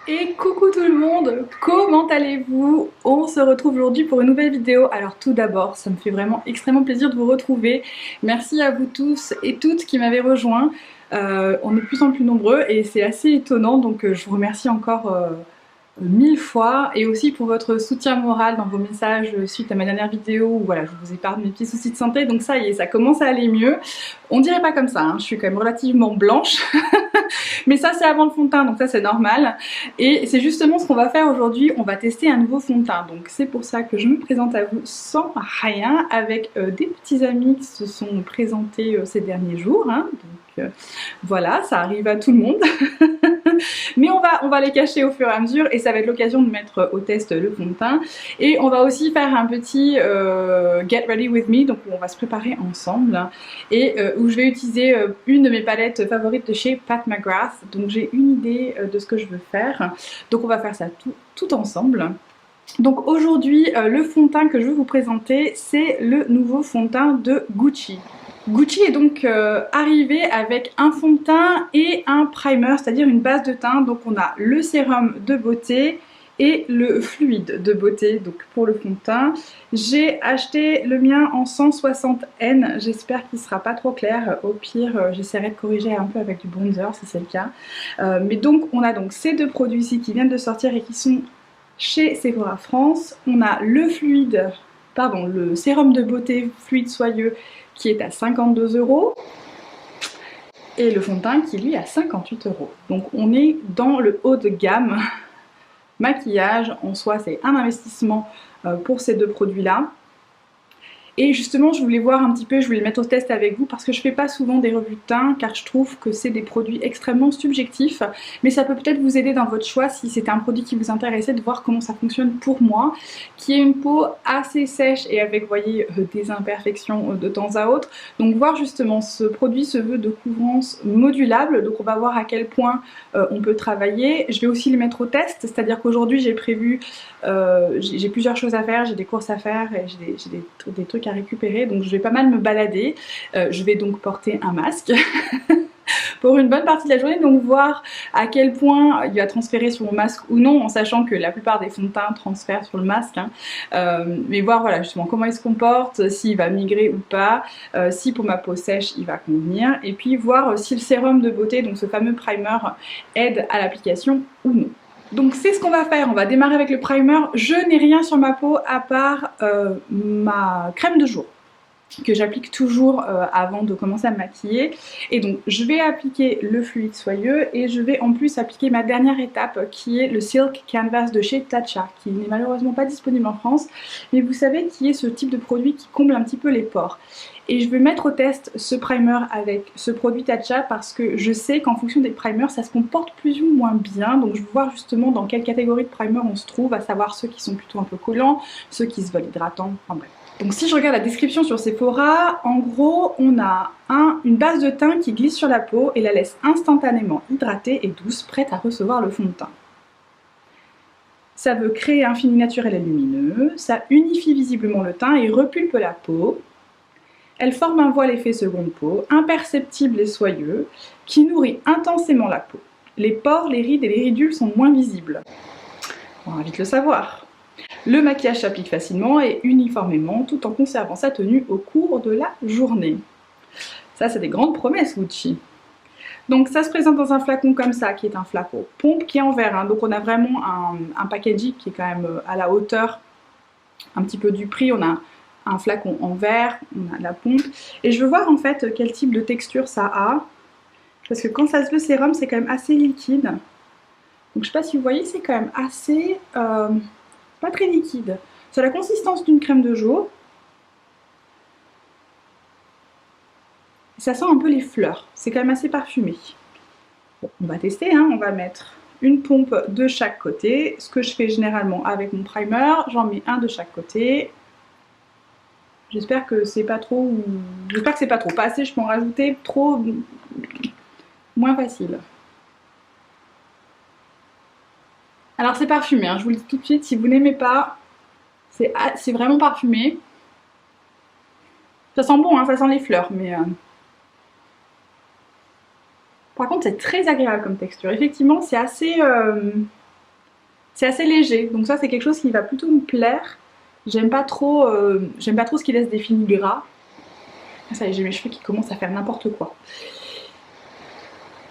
Et coucou tout le monde, comment allez-vous? On se retrouve aujourd'hui pour une nouvelle vidéo. Alors tout d'abord, ça me fait vraiment extrêmement plaisir de vous retrouver. Merci à vous tous et toutes qui m'avez rejoint. On est de plus en plus nombreux et c'est assez étonnant, donc je vous remercie encore mille fois, et aussi pour votre soutien moral dans vos messages suite à ma dernière vidéo où voilà, je vous épargne mes petits soucis de santé. Donc ça y est, ça commence à aller mieux. On dirait pas comme ça, hein, je suis quand même relativement blanche. Mais ça c'est avant le fond de teint, donc ça c'est normal. Et c'est justement ce qu'on va faire aujourd'hui, on va tester un nouveau fond de teint. Donc c'est pour ça que je me présente à vous sans rien, avec des petits amis qui se sont présentés ces derniers jours. Hein. Donc voilà, ça arrive à tout le monde. Mais on va les cacher au fur et à mesure, et ça va être l'occasion de mettre au test le fond de teint. Et on va aussi faire un petit get ready with me, donc où on va se préparer ensemble, et où je vais utiliser une de mes palettes favorites de chez Pat McGrath. Donc j'ai une idée de ce que je veux faire, donc on va faire ça tout ensemble. Donc aujourd'hui, le fond de teint que je vais vous présenter, c'est le nouveau fond de teint de Gucci. Gucci est donc arrivé avec un fond de teint et un primer, c'est-à-dire une base de teint. Donc on a le sérum de beauté et le fluide de beauté, donc pour le fond de teint. J'ai acheté le mien en 160N, j'espère qu'il ne sera pas trop clair. Au pire, j'essaierai de corriger un peu avec du bronzer si c'est le cas. Mais donc on a donc ces deux produits ici qui viennent de sortir et qui sont chez Sephora France. On a le le sérum de beauté fluide soyeux qui est à 52 € et le fond de teint qui lui est à 58 €. Donc on est dans le haut de gamme. Maquillage, en soi c'est un investissement pour ces deux produits là. Et justement, je voulais voir un petit peu, je voulais le mettre au test avec vous parce que je fais pas souvent des revues de teint car je trouve que c'est des produits extrêmement subjectifs, mais ça peut peut-être vous aider dans votre choix si c'était un produit qui vous intéressait, de voir comment ça fonctionne pour moi, qui est une peau assez sèche et avec, vous voyez, des imperfections de temps à autre. Donc voir justement, ce produit se veut de couvrance modulable, donc on va voir à quel point on peut travailler. Je vais aussi les mettre au test, c'est-à-dire qu'aujourd'hui j'ai prévu, j'ai plusieurs choses à faire, j'ai des courses à faire et j'ai des trucs à récupérer, donc je vais pas mal me balader. Je vais donc porter un masque pour une bonne partie de la journée, donc voir à quel point il va transférer sur mon masque ou non, en sachant que la plupart des fonds de teint transfèrent sur le masque, hein. Mais voir voilà justement comment il se comporte, s'il va migrer ou pas, si pour ma peau sèche il va convenir, et puis voir si le sérum de beauté, donc ce fameux primer, aide à l'application ou non. Donc c'est ce qu'on va faire, on va démarrer avec le primer. Je n'ai rien sur ma peau à part ma crème de jour que j'applique toujours avant de commencer à me maquiller. Et donc je vais appliquer le fluide soyeux et je vais en plus appliquer ma dernière étape qui est le Silk Canvas de chez Tatcha, qui n'est malheureusement pas disponible en France, mais vous savez qui est ce type de produit qui comble un petit peu les pores. Et je vais mettre au test ce primer avec ce produit Tatcha parce que je sais qu'en fonction des primers ça se comporte plus ou moins bien, donc je vais voir justement dans quelle catégorie de primer on se trouve, à savoir ceux qui sont plutôt un peu collants, ceux qui se veulent hydratants, enfin bref. Donc si je regarde la description sur Sephora, en gros on a une base de teint qui glisse sur la peau et la laisse instantanément hydratée et douce, prête à recevoir le fond de teint. Ça veut créer un fini naturel et lumineux, ça unifie visiblement le teint et repulpe la peau. Elle forme un voile effet seconde peau, imperceptible et soyeux, qui nourrit intensément la peau. Les pores, les rides et les ridules sont moins visibles. On va vite le savoir. Le maquillage s'applique facilement et uniformément tout en conservant sa tenue au cours de la journée. Ça, c'est des grandes promesses, Gucci. Donc ça se présente dans un flacon comme ça, qui est un flacon pompe, qui est en verre. Hein. Donc on a vraiment un packaging qui est quand même à la hauteur un petit peu du prix. On a un flacon en verre, on a la pompe. Et je veux voir en fait quel type de texture ça a. Parce que quand ça se veut sérum, c'est quand même assez liquide. Donc je sais pas si vous voyez, c'est quand même assez... pas très liquide. C'est la consistance d'une crème de jour. Ça sent un peu les fleurs. C'est quand même assez parfumé. Bon, on va tester, hein. On va mettre une pompe de chaque côté. Ce que je fais généralement avec mon primer, j'en mets un de chaque côté. J'espère que c'est pas trop... J'espère que c'est pas trop. Pas assez, je peux en rajouter. Trop... moins facile. Alors c'est parfumé, hein, je vous le dis tout de suite, si vous n'aimez pas, c'est vraiment parfumé. Ça sent bon, hein, ça sent les fleurs, mais... Par contre c'est très agréable comme texture. Effectivement c'est assez... C'est assez léger, donc ça c'est quelque chose qui va plutôt me plaire. J'aime pas trop ce qui laisse des finis gras. Ça y est, j'ai mes cheveux qui commencent à faire n'importe quoi.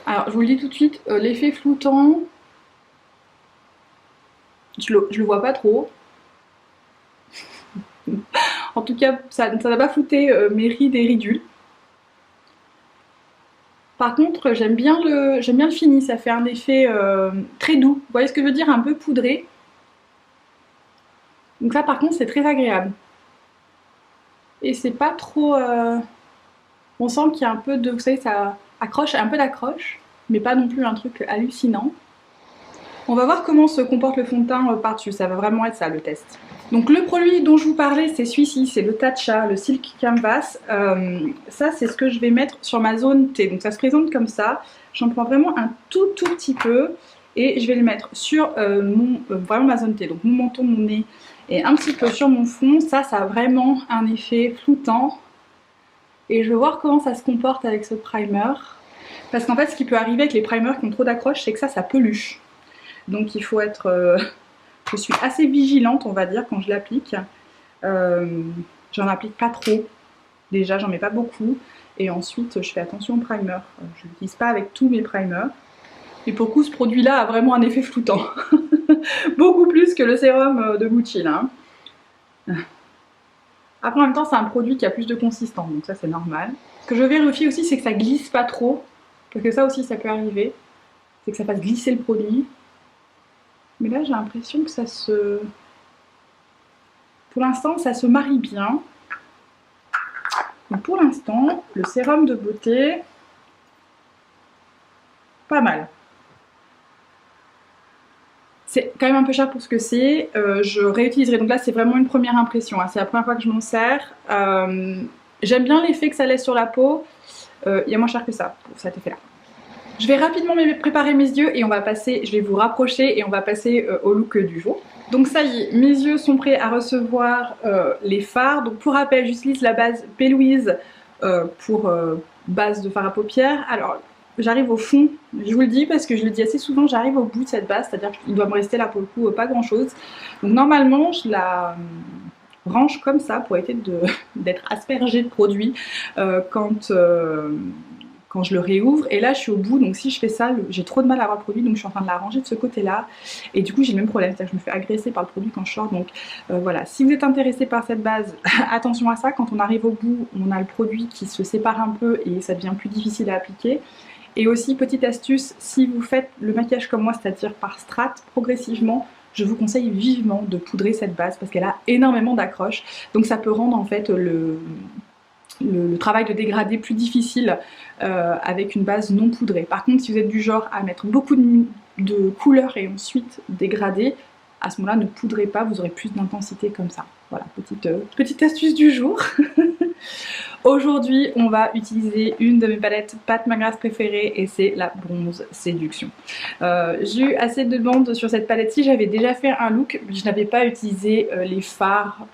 Alors je vous le dis tout de suite, l'effet floutant, je le vois pas trop. En tout cas, ça n'a pas flouté mes rides et ridules. Par contre, j'aime bien le fini, ça fait un effet très doux. Vous voyez ce que je veux dire? Un peu poudré. Donc ça par contre c'est très agréable. Et c'est pas trop... On sent qu'il y a un peu de... Vous savez, ça accroche, un peu d'accroche, mais pas non plus un truc hallucinant. On va voir comment se comporte le fond de teint par-dessus, ça va vraiment être ça le test. Donc le produit dont je vous parlais, c'est celui-ci, c'est le Tatcha, le Silk Canvas. Ça, c'est ce que je vais mettre sur ma zone T. Donc ça se présente comme ça. J'en prends vraiment un tout petit peu et je vais le mettre sur vraiment ma zone T. Donc mon menton, mon nez et un petit peu sur mon front. Ça a vraiment un effet floutant. Et je vais voir comment ça se comporte avec ce primer. Parce qu'en fait, ce qui peut arriver avec les primers qui ont trop d'accroche, c'est que ça peluche. Donc il faut être... je suis assez vigilante, on va dire, quand je l'applique. J'en applique pas trop. Déjà, j'en mets pas beaucoup. Et ensuite, je fais attention au primer. Je l'utilise pas avec tous mes primers. Et pour le coup, ce produit-là a vraiment un effet floutant. Beaucoup plus que le sérum de Gucci, là. Après, en même temps, c'est un produit qui a plus de consistance, donc ça, c'est normal. Ce que je vérifie aussi, c'est que ça glisse pas trop. Parce que ça aussi, ça peut arriver. C'est que ça fasse glisser le produit. Mais là, j'ai l'impression que ça se... Pour l'instant, ça se marie bien. Donc pour l'instant, le sérum de beauté, pas mal. C'est quand même un peu cher pour ce que c'est. Je réutiliserai. Donc là, c'est vraiment une première impression. Hein. C'est la première fois que je m'en sers. J'aime bien l'effet que ça laisse sur la peau. Il y a moins cher que ça pour cet effet-là. Je vais rapidement préparer mes yeux et on va passer, je vais vous rapprocher et on va passer au look du jour. Donc ça y est, mes yeux sont prêts à recevoir les fards. Donc pour rappel, j'utilise la base P. Louise pour base de fard à paupières. Alors j'arrive au fond, je vous le dis parce que je le dis assez souvent, j'arrive au bout de cette base, c'est-à-dire qu'il doit me rester là pour le coup pas grand-chose. Donc normalement je la range comme ça pour éviter d'être aspergée de produit quand je le réouvre. Et là je suis au bout, donc si je fais ça, j'ai trop de mal à avoir le produit, donc je suis en train de la ranger de ce côté là. Et du coup j'ai le même problème, c'est-à-dire que je me fais agresser par le produit quand je sors. Donc voilà, si vous êtes intéressé par cette base, attention à ça, quand on arrive au bout, on a le produit qui se sépare un peu et ça devient plus difficile à appliquer. Et aussi, petite astuce, si vous faites le maquillage comme moi, c'est-à-dire par strates, progressivement, je vous conseille vivement de poudrer cette base parce qu'elle a énormément d'accroches. Donc ça peut rendre en fait le travail de dégradé plus difficile avec une base non poudrée. Par contre, si vous êtes du genre à mettre beaucoup de couleurs et ensuite dégrader, à ce moment-là, ne poudrez pas, vous aurez plus d'intensité comme ça. Voilà, petite astuce du jour. Aujourd'hui, on va utiliser une de mes palettes Pat McGrath préférées et c'est la Bronze Séduction. J'ai eu assez de demandes sur cette palette-ci, j'avais déjà fait un look, mais je n'avais pas utilisé les fards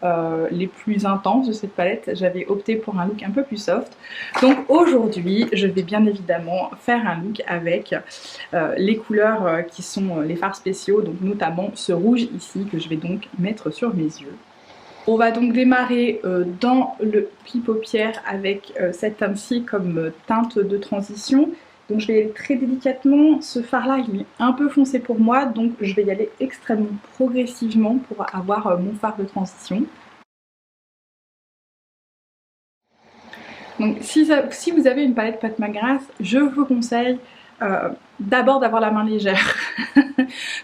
les plus intenses de cette palette, j'avais opté pour un look un peu plus soft. Donc aujourd'hui, je vais bien évidemment faire un look avec les couleurs qui sont les fards spéciaux, donc notamment ce rouge ici que je vais donc mettre sur mes yeux. On va donc démarrer dans le pli paupière avec cette teinte-ci comme teinte de transition. Donc je vais y aller très délicatement. Ce fard-là, il est un peu foncé pour moi, donc je vais y aller extrêmement progressivement pour avoir mon fard de transition. Donc si vous avez une palette Pat McGrath, je vous conseille d'abord d'avoir la main légère.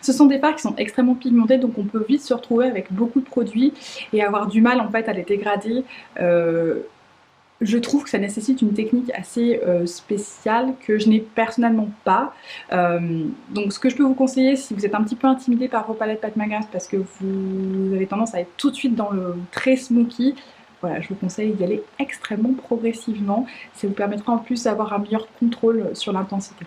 Ce sont des fards qui sont extrêmement pigmentés, donc on peut vite se retrouver avec beaucoup de produits et avoir du mal en fait à les dégrader. Je trouve que ça nécessite une technique assez spéciale que je n'ai personnellement pas. Donc ce que je peux vous conseiller, si vous êtes un petit peu intimidé par vos palettes Pat McGrath parce que vous avez tendance à être tout de suite dans le très smoky, voilà, je vous conseille d'y aller extrêmement progressivement. Ça vous permettra en plus d'avoir un meilleur contrôle sur l'intensité.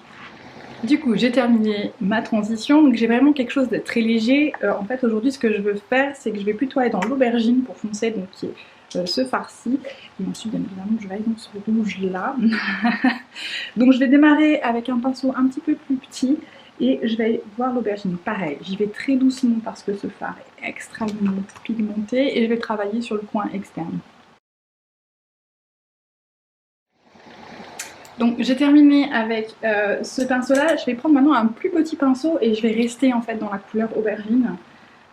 Du coup, j'ai terminé ma transition, donc j'ai vraiment quelque chose de très léger. En fait, aujourd'hui, ce que je veux faire, c'est que je vais plutôt aller dans l'aubergine pour foncer, donc qui est ce fard-ci. Et ensuite, bien évidemment, je vais aller dans ce rouge-là. Donc, je vais démarrer avec un pinceau un petit peu plus petit Et je vais voir l'aubergine. Pareil, j'y vais très doucement parce que ce fard est extrêmement pigmenté et je vais travailler sur le coin externe. Donc j'ai terminé avec ce pinceau là, je vais prendre maintenant un plus petit pinceau et je vais rester en fait dans la couleur aubergine.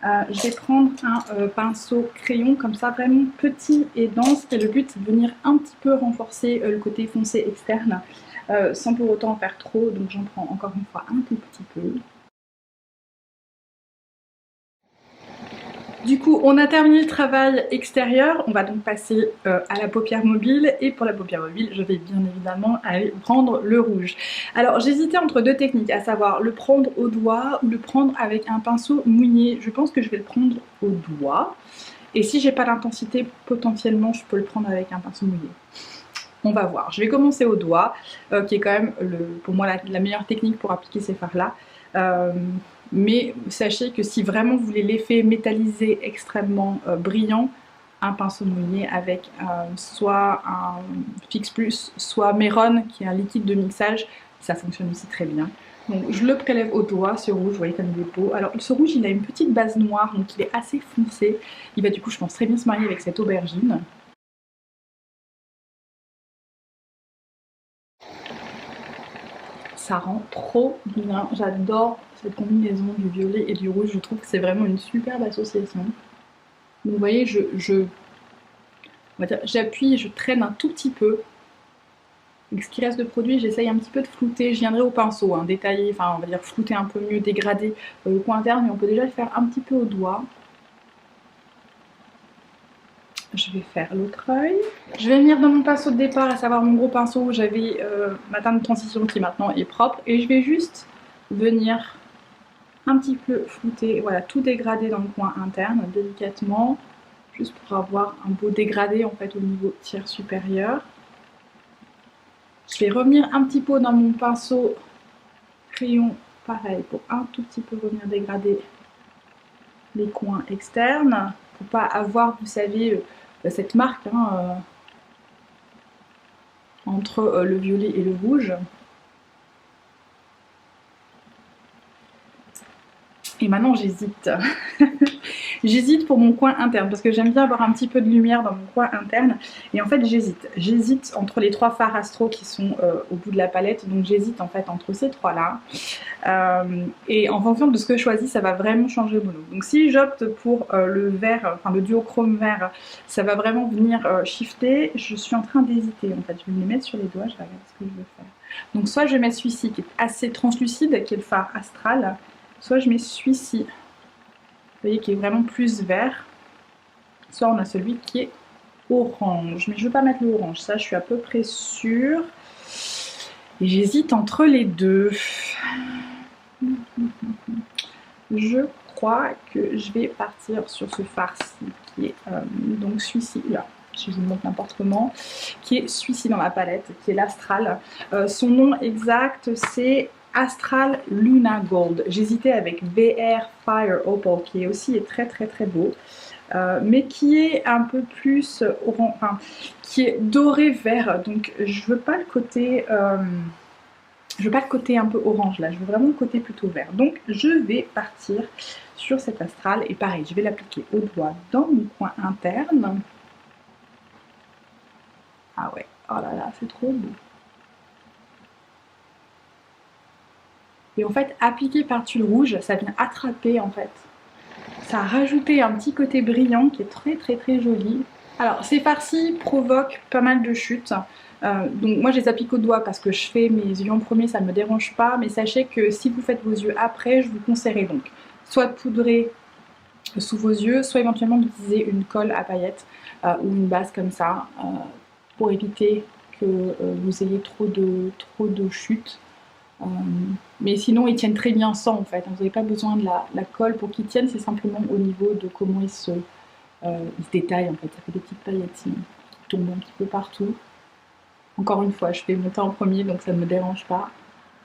Je vais prendre un pinceau crayon comme ça, vraiment petit et dense, et le but c'est de venir un petit peu renforcer le côté foncé externe sans pour autant en faire trop, donc j'en prends encore une fois un tout petit peu. Du coup, on a terminé le travail extérieur, on va donc passer à la paupière mobile, et pour la paupière mobile, je vais bien évidemment aller prendre le rouge. Alors j'hésitais entre deux techniques, à savoir le prendre au doigt ou le prendre avec un pinceau mouillé. Je pense que je vais le prendre au doigt, et si j'ai pas l'intensité, potentiellement je peux le prendre avec un pinceau mouillé. On va voir. Je vais commencer au doigt, qui est quand même pour moi la meilleure technique pour appliquer ces fards-là. Mais sachez que si vraiment vous voulez l'effet métallisé extrêmement brillant, un pinceau mouillé avec soit un Fix Plus, soit Meron, qui est un liquide de mixage, ça fonctionne aussi très bien. Donc je le prélève au doigt, ce rouge, vous voyez comme il est beau. Alors ce rouge, il a une petite base noire, donc il est assez foncé. Il va du coup, je pense, très bien se marier avec cette aubergine. Ça rend trop bien, j'adore cette combinaison du violet et du rouge, je trouve que c'est vraiment une superbe association. Donc vous voyez, j'appuie et je traîne un tout petit peu. Avec ce qui reste de produit, j'essaye un petit peu de flouter, je viendrai au pinceau, hein, détailler, enfin on va dire flouter un peu mieux, dégrader le coin interne, mais on peut déjà le faire un petit peu au doigt. Je vais faire l'autre œil. Je vais venir dans mon pinceau de départ, à savoir mon gros pinceau où j'avais ma teinte de transition qui maintenant est propre. Et je vais juste venir un petit peu flouter, voilà, tout dégrader dans le coin interne, délicatement. Juste pour avoir un beau dégradé en fait au niveau tiers supérieur. Je vais revenir un petit peu dans mon pinceau crayon, pareil, pour un tout petit peu venir dégrader les coins externes. Pour pas avoir, vous savez, cette marque hein, entre le violet et le rouge. Et maintenant j'hésite. J'hésite pour mon coin interne parce que j'aime bien avoir un petit peu de lumière dans mon coin interne. Et en fait j'hésite. J'hésite entre les trois fards Astro qui sont au bout de la palette. Donc j'hésite en fait entre ces trois là. Et en fonction de ce que je choisis, ça va vraiment changer mon look. Donc si j'opte pour le vert, enfin le duochrome vert, ça va vraiment venir shifter. Je suis en train d'hésiter en fait. Je vais me les mettre sur les doigts, je vais regarder ce que je veux faire. Donc soit je mets celui-ci qui est assez translucide, qui est le phare astral, soit je mets celui-ci, vous voyez, qui est vraiment plus vert, soit on a celui qui est orange. Mais je ne veux pas mettre le orange, ça je suis à peu près sûre. Et j'hésite entre les deux. Je crois que je vais partir sur ce farci qui est donc celui-ci, là, si je vous le montre n'importe comment, qui est celui-ci dans la palette, qui est l'Astral. Son nom exact c'est Astral Luna Gold. J'hésitais avec VR Fire Opal qui est aussi très très très beau. Mais qui est un peu plus orange, enfin qui est doré vert, donc je veux pas le côté un peu orange là, je veux vraiment le côté plutôt vert. Donc je vais partir sur cet astral et pareil, je vais l'appliquer au doigt dans mon coin interne. Ah ouais, oh là là, c'est trop beau. Et en fait, appliqué par-dessus le rouge, ça vient attraper en fait. Ça a rajouté un petit côté brillant qui est très très très joli. Alors ces farcis provoquent pas mal de chutes. Donc moi je les applique au doigt parce que je fais mes yeux en premier, ça ne me dérange pas. Mais sachez que si vous faites vos yeux après, je vous conseillerais donc soit de poudrer sous vos yeux, soit éventuellement d'utiliser une colle à paillettes ou une base comme ça pour éviter que vous ayez trop de chutes. Mais sinon ils tiennent très bien sans en fait, vous n'avez pas besoin de la colle pour qu'ils tiennent, c'est simplement au niveau de comment ils se détaillent en fait, ça fait des petites paillettines qui tombent un petit peu partout. Encore une fois, je fais mon teint en premier donc ça ne me dérange pas.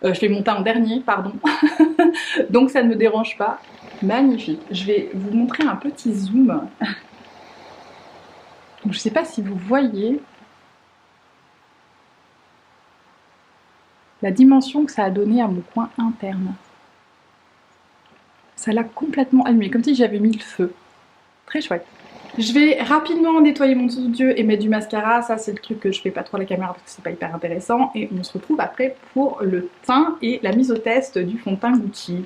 Je fais mon teint en dernier, pardon. Donc ça ne me dérange pas. Magnifique. Je vais vous montrer un petit zoom. Donc, je ne sais pas si vous voyez la dimension que ça a donné à mon coin interne. Ça l'a complètement allumé, comme si j'avais mis le feu. Très chouette. Je vais rapidement nettoyer mon dessous d'yeux et mettre du mascara. Ça, c'est le truc que je fais pas trop à la caméra parce que c'est pas hyper intéressant. Et on se retrouve après pour le teint et la mise au test du fond de teint Gucci.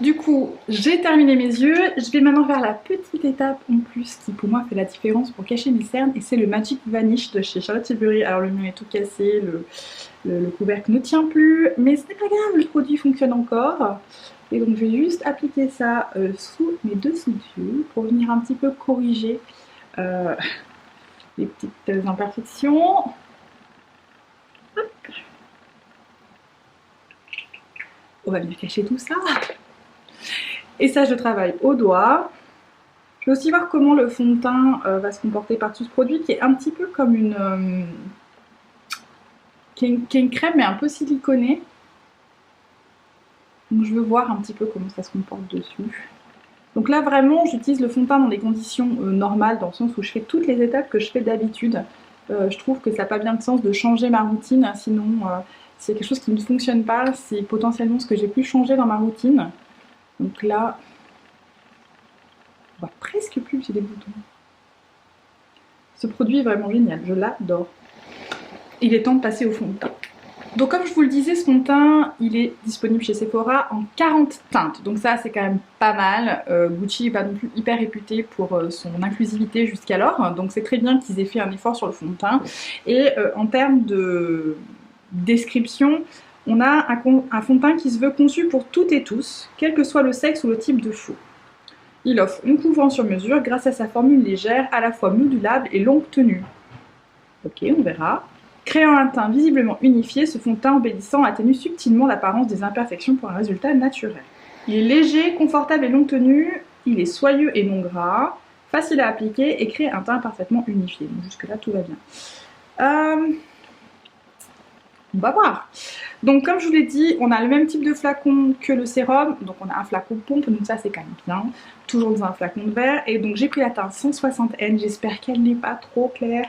Du coup, j'ai terminé mes yeux. Je vais maintenant faire la petite étape en plus qui pour moi fait la différence pour cacher mes cernes. Et c'est le Magic Vanish de chez Charlotte Tilbury. Alors le mien est tout cassé, le couvercle ne tient plus. Mais ce n'est pas grave, le produit fonctionne encore. Et donc je vais juste appliquer ça sous mes dessous d'yeux pour venir un petit peu corriger les petites imperfections. Hop. On va venir cacher tout ça. Et ça je travaille au doigt. Je vais aussi voir comment le fond de teint va se comporter par-dessus ce produit qui est un petit peu comme une crème mais un peu siliconée. Donc je veux voir un petit peu comment ça se comporte dessus. Donc là vraiment j'utilise le fond de teint dans des conditions normales, dans le sens où je fais toutes les étapes que je fais d'habitude. Je trouve que ça n'a pas bien de sens de changer ma routine, sinon c'est quelque chose qui ne fonctionne pas, c'est potentiellement ce que j'ai pu changer dans ma routine. Donc là, on voit presque plus, j'ai des boutons. Ce produit est vraiment génial, je l'adore. Il est temps de passer au fond de teint. Donc comme je vous le disais, ce fond de teint, il est disponible chez Sephora en 40 teintes. Donc ça, c'est quand même pas mal. Gucci n'est pas non plus hyper réputé pour son inclusivité jusqu'alors. Donc c'est très bien qu'ils aient fait un effort sur le fond de teint. Et en termes de description, on a un fond de teint qui se veut conçu pour toutes et tous, quel que soit le sexe ou le type de cheveux. Il offre une couvrance sur mesure grâce à sa formule légère, à la fois modulable et longue tenue. Ok, on verra. Créant un teint visiblement unifié, ce fond de teint embellissant atténue subtilement l'apparence des imperfections pour un résultat naturel. Il est léger, confortable et longue tenue, il est soyeux et non gras, facile à appliquer et crée un teint parfaitement unifié. Donc jusque là tout va bien. On va voir. Donc comme je vous l'ai dit, on a le même type de flacon que le sérum, donc on a un flacon pompe, donc ça c'est quand même bien, toujours dans un flacon de verre, et donc j'ai pris la teinte 160N, j'espère qu'elle n'est pas trop claire.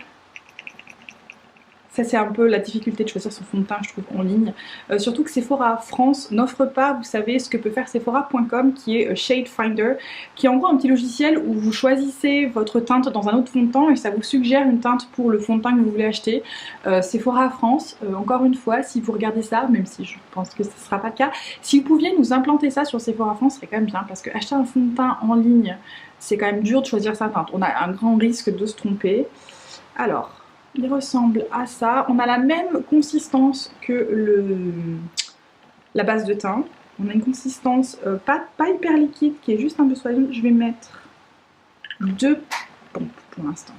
Ça c'est un peu la difficulté de choisir son fond de teint je trouve en ligne, surtout que Sephora France n'offre pas, vous savez, ce que peut faire Sephora.com qui est Shade Finder, qui est en gros un petit logiciel où vous choisissez votre teinte dans un autre fond de teint et ça vous suggère une teinte pour le fond de teint que vous voulez acheter. Sephora France, encore une fois, si vous regardez ça, même si je pense que ce ne sera pas le cas, si vous pouviez nous implanter ça sur Sephora France, ce serait quand même bien, parce que acheter un fond de teint en ligne, c'est quand même dur de choisir sa teinte, on a un grand risque de se tromper. Alors, il ressemble à ça. On a la même consistance que la base de teint. On a une consistance pas hyper liquide, qui est juste un peu soyeuse. Je vais mettre 2 pompes pour l'instant.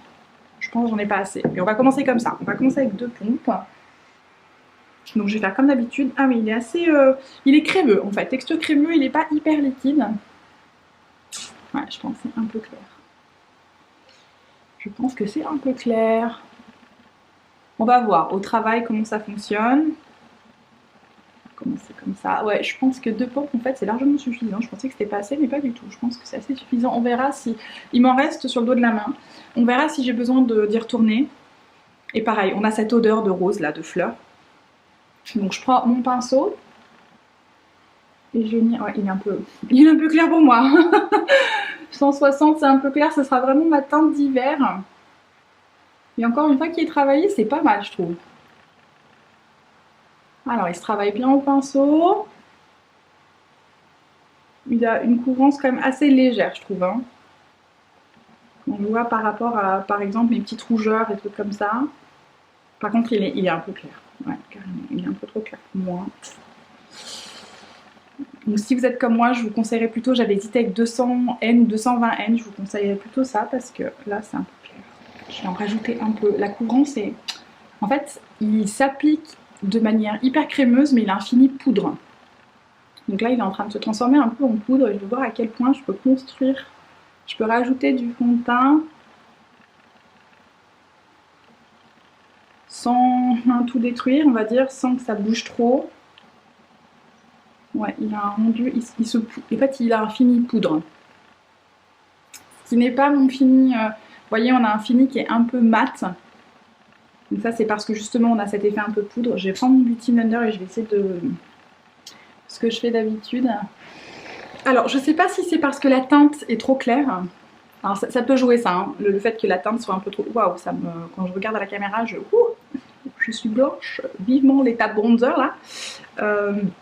Je pense que j'en ai pas assez. Mais on va commencer comme ça. On va commencer avec 2 pompes. Donc je vais faire comme d'habitude. Ah oui, il est assez... il est crémeux en fait. Texture crémeux, il n'est pas hyper liquide. Ouais, je pense que c'est un peu clair. Je pense que c'est un peu clair. On va voir au travail comment ça fonctionne. Comment c'est comme ça. Ouais, je pense que 2 pompes en fait c'est largement suffisant. Je pensais que c'était pas assez, mais pas du tout. Je pense que c'est assez suffisant. On verra si... Il m'en reste sur le dos de la main. On verra si j'ai besoin d'y retourner. Et pareil, on a cette odeur de rose là, de fleurs. Donc je prends mon pinceau. Et je viens... Ouais, il est un peu clair pour moi. 160 c'est un peu clair, ce sera vraiment ma teinte d'hiver. Et encore une fois qu'il est travaillé, c'est pas mal je trouve. Alors il se travaille bien au pinceau. Il a une couvrance quand même assez légère je trouve. Hein. On le voit par rapport à par exemple mes petites rougeurs et trucs comme ça. Par contre il est un peu clair. Ouais, carrément, il est un peu trop clair pour moi. Donc si vous êtes comme moi, je vous conseillerais plutôt, j'avais hésité avec 200N ou 220N, je vous conseillerais plutôt ça parce que là c'est un peu clair. Je vais en rajouter un peu. La couvrance est... En fait, il s'applique de manière hyper crémeuse, mais il a un fini poudre. Donc là, il est en train de se transformer un peu en poudre. Et je vais voir à quel point je peux construire. Je peux rajouter du fond de teint sans tout détruire, on va dire, sans que ça bouge trop. Ouais, il a un rendu... En fait, il a un fini poudre. Ce qui n'est pas mon fini... Vous voyez, on a un fini qui est un peu mat. Donc ça, c'est parce que justement, on a cet effet un peu poudre. Je vais prendre mon Beauty Blender et je vais essayer de... Ce que je fais d'habitude. Alors je sais pas si c'est parce que la teinte est trop claire. Alors ça peut jouer ça, hein. Le fait que la teinte soit un peu trop... Waouh, quand je regarde à la caméra, je suis blanche, vivement l'étape bronzer là.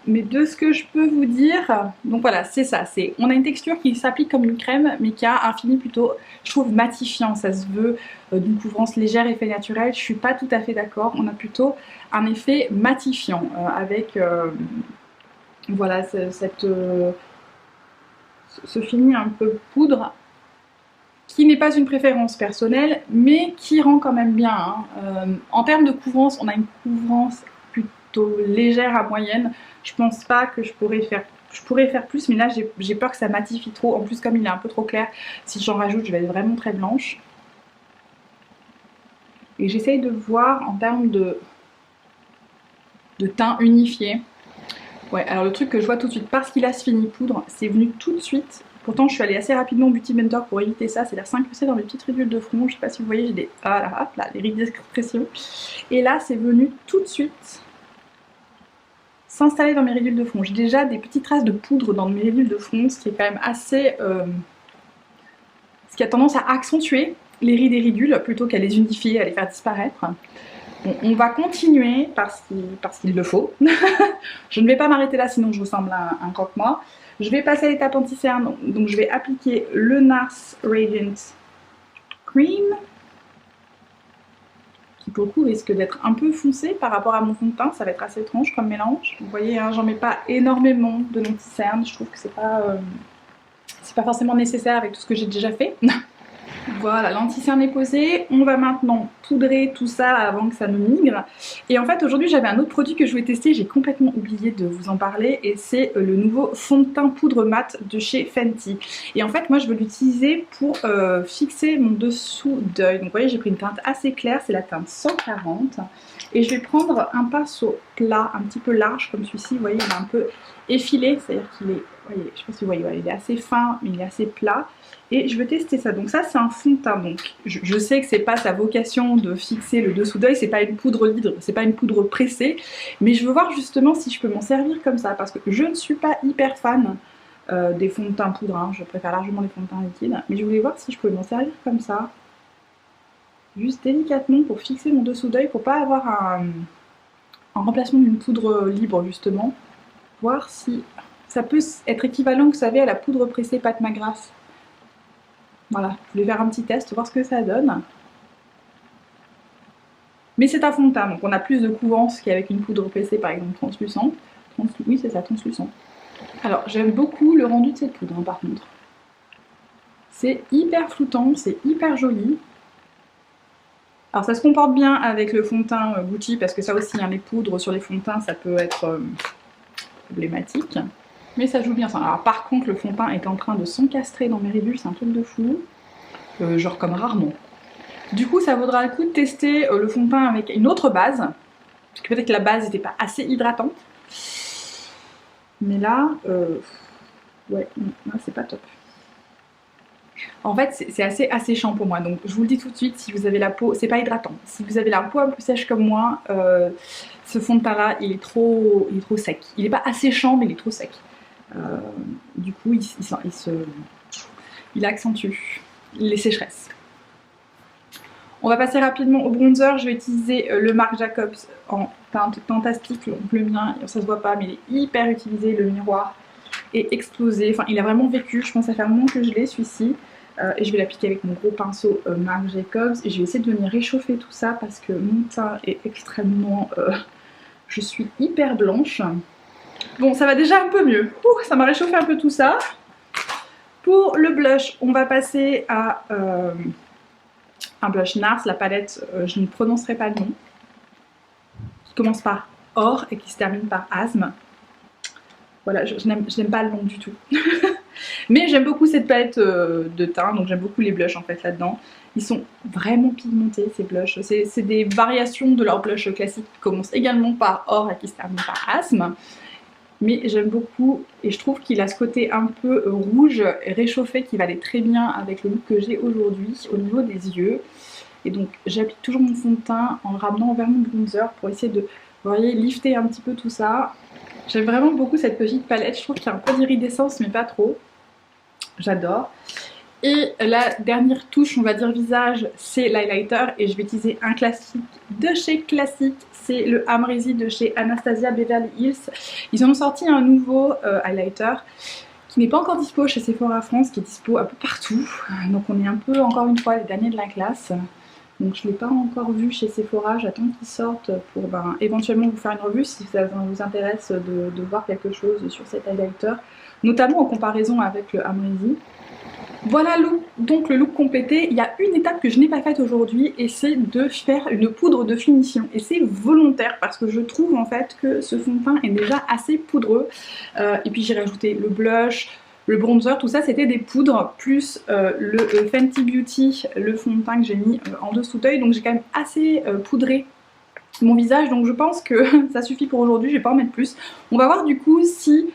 Mais de ce que je peux vous dire, donc voilà, c'est ça, on a une texture qui s'applique comme une crème, mais qui a un fini plutôt, je trouve, matifiant. Ça se veut d'une couvrance légère, effet naturel. Je suis pas tout à fait d'accord. On a plutôt un effet matifiant avec voilà ce fini un peu poudre, qui n'est pas une préférence personnelle, mais qui rend quand même bien, hein. En termes de couvrance, on a une couvrance plutôt légère à moyenne. Je pense pas que je pourrais faire plus, mais là j'ai peur que ça matifie trop. En plus, comme il est un peu trop clair, si j'en rajoute, je vais être vraiment très blanche. Et j'essaye de voir en termes de teint unifié. Ouais, alors le truc que je vois tout de suite, parce qu'il a ce fini poudre, c'est venu tout de suite. Pourtant, je suis allée assez rapidement au Beauty Mentor pour éviter ça. C'est-à-dire s'incruster dans les petites ridules de front. Je sais pas si vous voyez, j'ai des... Ah là, hop là, les rides d'expression. Et là, c'est venu tout de suite s'installer dans mes ridules de front. J'ai déjà des petites traces de poudre dans mes ridules de front, ce qui est quand même assez... ce qui a tendance à accentuer les rides et ridules plutôt qu'à les unifier, à les faire disparaître. Bon, on va continuer parce qu'il le faut. Je ne vais pas m'arrêter là, sinon je ressemble à un croque-moi. Je vais passer à l'étape anti-cerne, donc je vais appliquer le NARS Radiant Cream, qui pour le coup risque d'être un peu foncé par rapport à mon fond de teint. Ça va être assez étrange comme mélange. Vous voyez, hein, j'en mets pas énormément de anti-cerne. Je trouve que c'est pas forcément nécessaire avec tout ce que j'ai déjà fait. Voilà, l'anti-cerne est posé. On va maintenant poudrer tout ça avant que ça ne migre. Et en fait, aujourd'hui, j'avais un autre produit que je voulais tester. J'ai complètement oublié de vous en parler. Et c'est le nouveau fond de teint poudre mat de chez Fenty. Et en fait, moi, je veux l'utiliser pour fixer mon dessous d'œil. Donc, vous voyez, j'ai pris une teinte assez claire. C'est la teinte 140. Et je vais prendre un pinceau plat, un petit peu large comme celui-ci. Vous voyez, il est un peu effilé. C'est-à-dire qu'il est... Vous voyez, je sais pas si vous voyez, il est assez fin, mais il est assez plat. Et je veux tester ça. Donc ça, c'est un fond de teint. Donc je sais que c'est pas sa vocation de fixer le dessous d'œil, c'est pas une poudre libre, c'est pas une poudre pressée, mais je veux voir justement si je peux m'en servir comme ça, parce que je ne suis pas hyper fan des fonds de teint poudre, hein. Je préfère largement les fonds de teint liquides, mais je voulais voir si je pouvais m'en servir comme ça, juste délicatement pour fixer mon dessous d'œil, pour pas avoir un remplacement d'une poudre libre justement, voir si ça peut être équivalent, vous savez, à la poudre pressée Pat McGrath. Voilà, je voulais faire un petit test, voir ce que ça donne. Mais c'est un fond de teint, donc on a plus de couvrance qu'avec une poudre pressée, par exemple translucente. Oui, c'est ça, translucent. Alors, j'aime beaucoup le rendu de cette poudre, hein, par contre. C'est hyper floutant, c'est hyper joli. Alors, ça se comporte bien avec le fond de teint Gucci, parce que ça aussi, hein, les poudres sur les fonds de teint, ça peut être problématique. Mais ça joue bien ça. Alors par contre, le fond de teint est en train de s'encastrer dans mes ridules, c'est un truc de fou. Genre comme rarement. Du coup, ça vaudra le coup de tester le fond de teint avec une autre base. Parce que peut-être que la base n'était pas assez hydratante. Mais là, ouais, là c'est pas top. En fait, c'est assez asséchant pour moi. Donc je vous le dis tout de suite, si vous avez la peau, c'est pas hydratant. Si vous avez la peau un peu sèche comme moi, ce fond de teint là, il est trop sec. Il est pas asséchant, mais il est trop sec. Du coup, il accentue les sécheresses. On va passer rapidement au bronzer. Je vais utiliser le Marc Jacobs en teinte Fantastique, le mien, ça se voit pas, mais il est hyper utilisé. Le miroir est explosé. Enfin, il a vraiment vécu. Je pense que ça fait un moment que je l'ai, celui-ci. Et je vais l'appliquer avec mon gros pinceau Marc Jacobs. Et je vais essayer de venir réchauffer tout ça parce que mon teint est extrêmement... je suis hyper blanche. Bon, ça va déjà un peu mieux. Ouh, ça m'a réchauffé un peu tout ça. Pour le blush, on va passer à un blush NARS, la palette, je ne prononcerai pas le nom, qui commence par Or et qui se termine par Asthme. Voilà, je n'aime pas le nom du tout. Mais j'aime beaucoup cette palette de teint, donc j'aime beaucoup les blushs en fait là-dedans. Ils sont vraiment pigmentés ces blushs. C'est des variations de leur blush classique qui commencent également par Or et qui se terminent par Asthme. Mais j'aime beaucoup et je trouve qu'il a ce côté un peu rouge et réchauffé qui va aller très bien avec le look que j'ai aujourd'hui au niveau des yeux. Et donc j'applique toujours mon fond de teint en le ramenant vers mon bronzer pour essayer de, vous voyez, lifter un petit peu tout ça. J'aime vraiment beaucoup cette petite palette, je trouve qu'il y a un peu d'iridescence mais pas trop. J'adore. Et la dernière touche, on va dire visage, c'est l'highlighter et je vais utiliser un classique de chez Classique, c'est le Amrezy de chez Anastasia Beverly Hills. Ils ont sorti un nouveau highlighter qui n'est pas encore dispo chez Sephora France, qui est dispo un peu partout. Donc on est un peu, encore une fois, les derniers de la classe. Donc je ne l'ai pas encore vu chez Sephora, j'attends qu'il sorte pour éventuellement vous faire une revue si ça vous intéresse de voir quelque chose sur cet highlighter, notamment en comparaison avec le Amrezy. Voilà donc le look complété. Il y a une étape que je n'ai pas faite aujourd'hui et c'est de faire une poudre de finition. Et c'est volontaire parce que je trouve en fait que ce fond de teint est déjà assez poudreux. Et puis j'ai rajouté le blush, le bronzer, tout ça c'était des poudres, plus le Fenty Beauty, le fond de teint que j'ai mis en dessous d'œil. Donc j'ai quand même assez poudré mon visage, donc je pense que ça suffit pour aujourd'hui, je vais pas en mettre plus. On va voir du coup si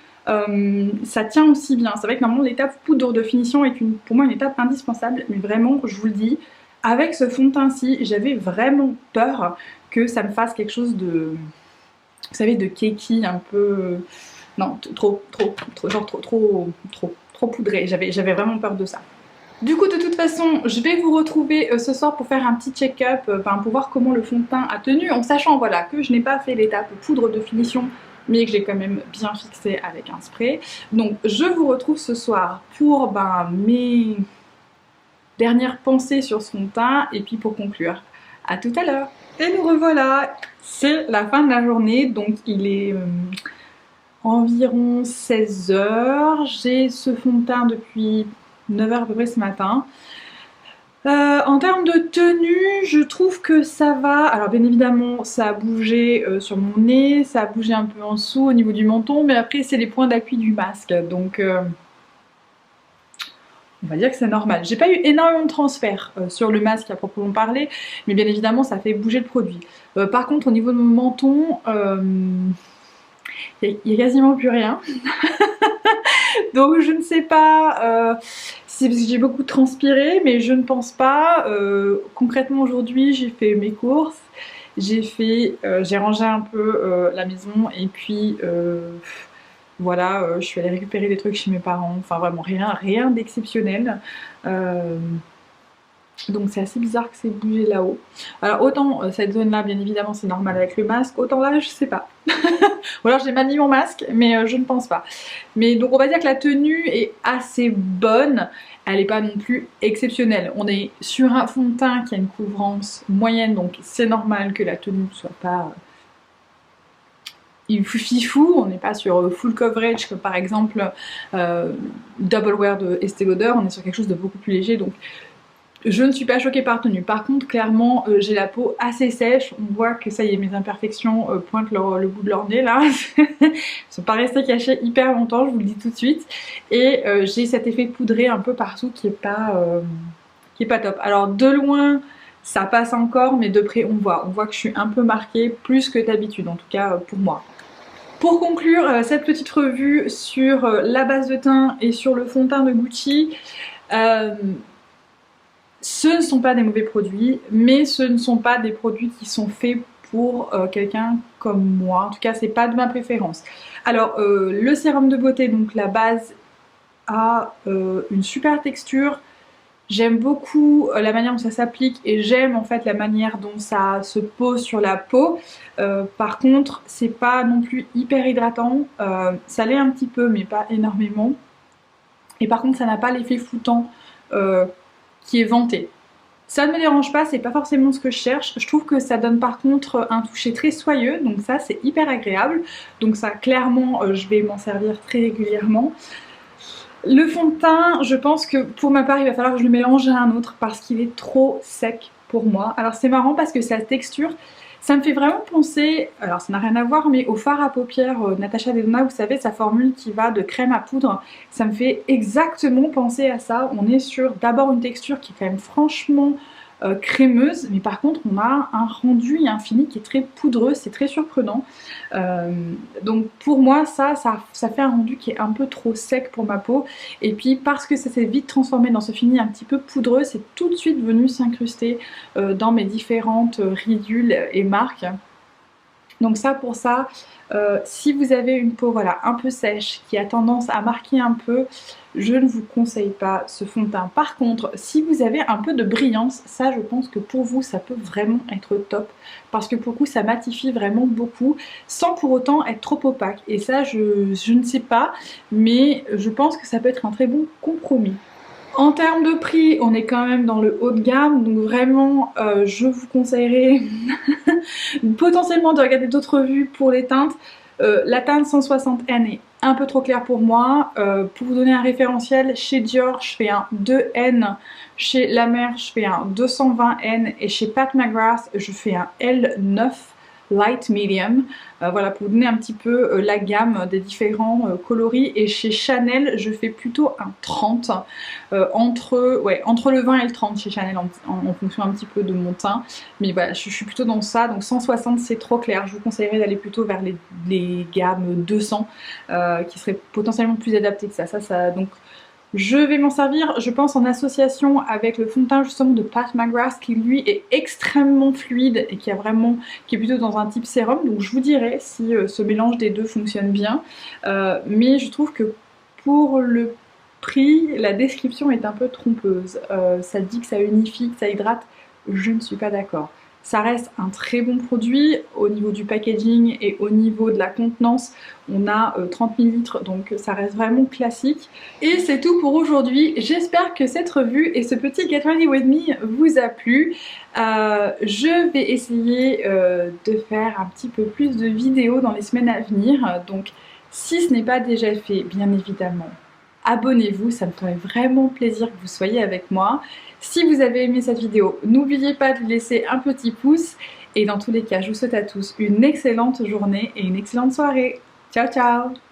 ça tient aussi bien. C'est vrai que normalement l'étape poudre de finition est pour moi une étape indispensable, mais vraiment je vous le dis, avec ce fond de teint-ci, j'avais vraiment peur que ça me fasse quelque chose de, vous savez, de cakey, un peu, non, trop poudré. J'avais vraiment peur de ça. Du coup, de toute façon, je vais vous retrouver ce soir pour faire un petit check-up, pour voir comment le fond de teint a tenu, en sachant voilà, que je n'ai pas fait l'étape poudre de finition, mais que j'ai quand même bien fixé avec un spray. Donc je vous retrouve ce soir pour mes dernières pensées sur ce fond de teint et puis pour conclure. À tout à l'heure. Et nous revoilà, c'est la fin de la journée, donc il est environ 16 h. J'ai ce fond de teint depuis 9 h à peu près ce matin. En termes de tenue, je trouve que ça va. Alors bien évidemment, ça a bougé sur mon nez, ça a bougé un peu en dessous au niveau du menton, mais après c'est les points d'appui du masque, donc on va dire que c'est normal. J'ai pas eu énormément de transfert sur le masque à proprement parler, mais bien évidemment ça fait bouger le produit. Par contre au niveau de mon menton, il y a quasiment plus rien. Donc je ne sais pas si c'est parce que j'ai beaucoup transpiré, mais je ne pense pas. Concrètement aujourd'hui j'ai fait mes courses, j'ai rangé un peu la maison et puis voilà, je suis allée récupérer des trucs chez mes parents, enfin vraiment rien d'exceptionnel. Donc c'est assez bizarre que c'est bougé là-haut. Alors autant cette zone là bien évidemment c'est normal avec le masque, autant là je sais pas. Ou alors j'ai mal mis mon masque mais je ne pense pas. Mais donc on va dire que la tenue est assez bonne, elle n'est pas non plus exceptionnelle. On est sur un fond de teint qui a une couvrance moyenne, donc c'est normal que la tenue ne soit pas fifou, on n'est pas sur full coverage comme par exemple Double Wear de Estée Lauder, on est sur quelque chose de beaucoup plus léger, donc je ne suis pas choquée par tenue. Par contre, clairement, j'ai la peau assez sèche. On voit que ça y est, mes imperfections pointent le bout de leur nez là. Elles sont pas restées cachées hyper longtemps, je vous le dis tout de suite. Et j'ai cet effet poudré un peu partout qui est pas top. Alors de loin, ça passe encore, mais de près on voit que je suis un peu marquée, plus que d'habitude, en tout cas pour moi. Pour conclure cette petite revue sur la base de teint et sur le fond de teint de Gucci, ce ne sont pas des mauvais produits, mais ce ne sont pas des produits qui sont faits pour quelqu'un comme moi. En tout cas, c'est pas de ma préférence. Alors, le sérum de beauté, donc la base, a une super texture. J'aime beaucoup la manière dont ça s'applique et j'aime en fait la manière dont ça se pose sur la peau. Par contre, c'est pas non plus hyper hydratant. Ça l'est un petit peu, mais pas énormément. Et par contre, ça n'a pas l'effet floutant qui est vanté. Ça ne me dérange pas, c'est pas forcément ce que je cherche. Je trouve que ça donne par contre un toucher très soyeux, donc ça c'est hyper agréable. Donc ça clairement je vais m'en servir très régulièrement. Le fond de teint, je pense que pour ma part il va falloir que je le mélange à un autre parce qu'il est trop sec pour moi. Alors c'est marrant parce que sa texture, ça me fait vraiment penser, alors ça n'a rien à voir, mais au fard à paupières Natasha Denona, vous savez, sa formule qui va de crème à poudre, ça me fait exactement penser à ça. On est sur d'abord une texture qui est quand même franchement crémeuse, mais par contre on a un rendu et un fini qui est très poudreux, c'est très surprenant. Donc pour moi ça fait un rendu qui est un peu trop sec pour ma peau, et puis parce que ça s'est vite transformé dans ce fini un petit peu poudreux, c'est tout de suite venu s'incruster dans mes différentes ridules et marques. Donc ça pour ça, si vous avez une peau voilà, un peu sèche, qui a tendance à marquer un peu, je ne vous conseille pas ce fond de teint. Par contre, si vous avez un peu de brillance, ça je pense que pour vous ça peut vraiment être top, parce que pour le coup ça matifie vraiment beaucoup, sans pour autant être trop opaque. Et ça je ne sais pas, mais je pense que ça peut être un très bon compromis. En termes de prix, on est quand même dans le haut de gamme, donc vraiment je vous conseillerais potentiellement de regarder d'autres revues pour les teintes. La teinte 160N est un peu trop claire pour moi. Pour vous donner un référentiel, chez Dior je fais un 2N, chez La Mer je fais un 220N et chez Pat McGrath je fais un L9 Light Medium. Voilà, pour vous donner un petit peu la gamme des différents coloris. Et chez Chanel je fais plutôt un 30, entre le 20 et le 30 chez Chanel en fonction un petit peu de mon teint. Mais voilà, je suis plutôt dans ça, donc 160 c'est trop clair. Je vous conseillerais d'aller plutôt vers les gammes 200 qui seraient potentiellement plus adaptées que ça. Donc je vais m'en servir, je pense, en association avec le fond de teint justement de Pat McGrath qui lui est extrêmement fluide et qui est plutôt dans un type sérum. Donc je vous dirai si ce mélange des deux fonctionne bien. Mais je trouve que pour le prix, la description est un peu trompeuse. Ça dit que ça unifie, que ça hydrate. Je ne suis pas d'accord. Ça reste un très bon produit au niveau du packaging et au niveau de la contenance. On a 30 ml, donc ça reste vraiment classique. Et c'est tout pour aujourd'hui. J'espère que cette revue et ce petit Get Ready With Me vous a plu. Je vais essayer de faire un petit peu plus de vidéos dans les semaines à venir. Donc si ce n'est pas déjà fait, bien évidemment, abonnez-vous, ça me ferait vraiment plaisir que vous soyez avec moi. Si vous avez aimé cette vidéo, n'oubliez pas de laisser un petit pouce. Et dans tous les cas, je vous souhaite à tous une excellente journée et une excellente soirée. Ciao ciao!